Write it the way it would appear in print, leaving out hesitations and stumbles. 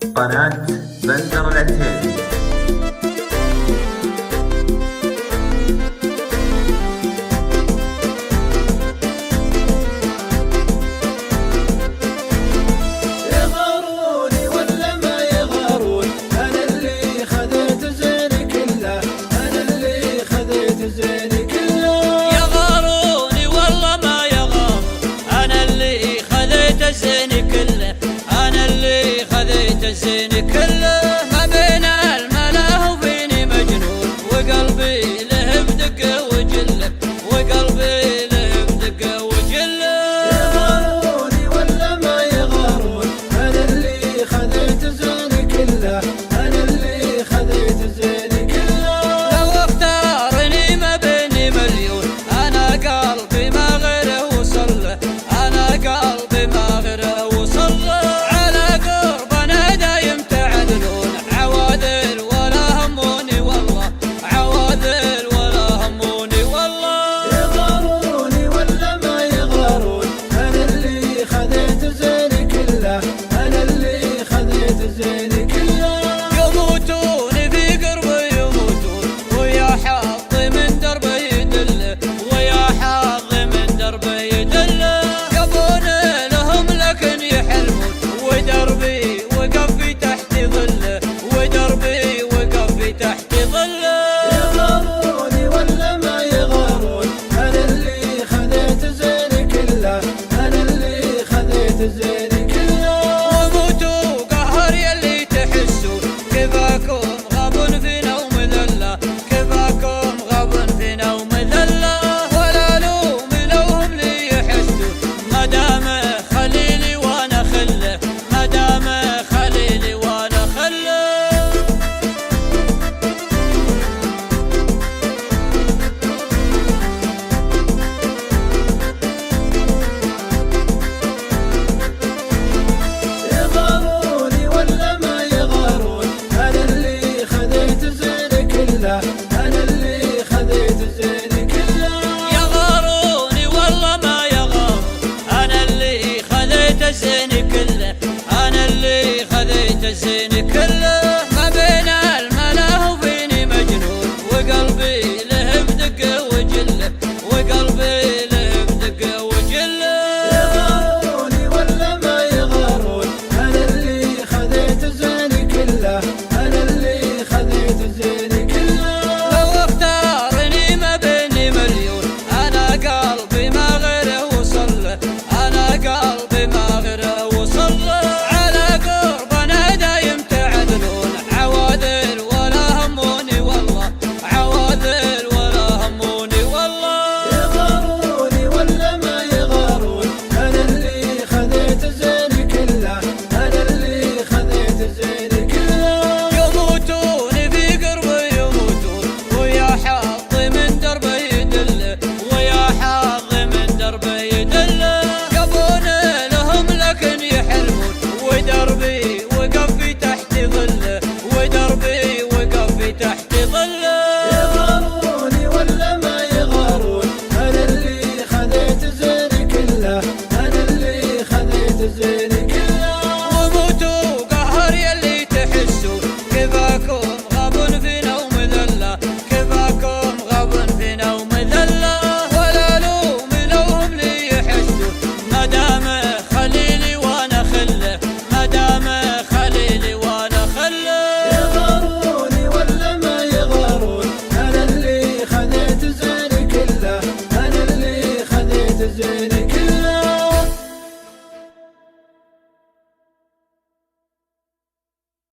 قناة بندر العتيبي. يغاروني ولا ما يغارون، أنا اللي خذيت زيني كله، أنا اللي خذيت زيني كله. يغاروني والله ما يغارون، أنا اللي خذيت زيني كله، أنا اللي خذيت زيني كله. ما بين الملا وبيني مجنون، وقلبي له بدقه وجله، وقلبي له بدقه وجله. يغاروني ولا ما يغارون، أنا اللي خذيت زيني كله، أنا اللي خذيت زيني كله. لو اختارني ما بيني مليون، أنا قلبي ما غيره وصل له، أنا قلبي ما غيره وصل له. على قربنا دايم تعدلون، عواذل ولا هموني والله، عواذل ولا هموني والله. يغاروني ولا ما يغارون، أنا اللي خذيت زيني كله، أنا اللي خذيت زيني كله. يموتون في قربي يموتون، ويا حظي من دربي يدله، ويا حظي من دربي يدله. يبون لهم لكن يحلمون، ودربي وقف في تحت ظله، ودربي وقف في تحت ظله. يغاروني ولا ما يغارون، أنا اللي خذيت زيني كله، أنا اللي خذيت زيني كله. وموتوا قهر يلي تحسوا، كفاكم غاب في نوم ذله، كفاكم غاب في نوم ذله. ولا لوم لوهم لي يحسوا، ما دام خليلي وانا خله، ما دام خليلي وانا خله. يغاروني ولا ما يغارون، أنا اللي خذيت زيني كله، أنا اللي خذيت زيني كله. يغاروني والله ما يغارون، أنا اللي خذيت زيني كله، أنا اللي خذيت زيني كله.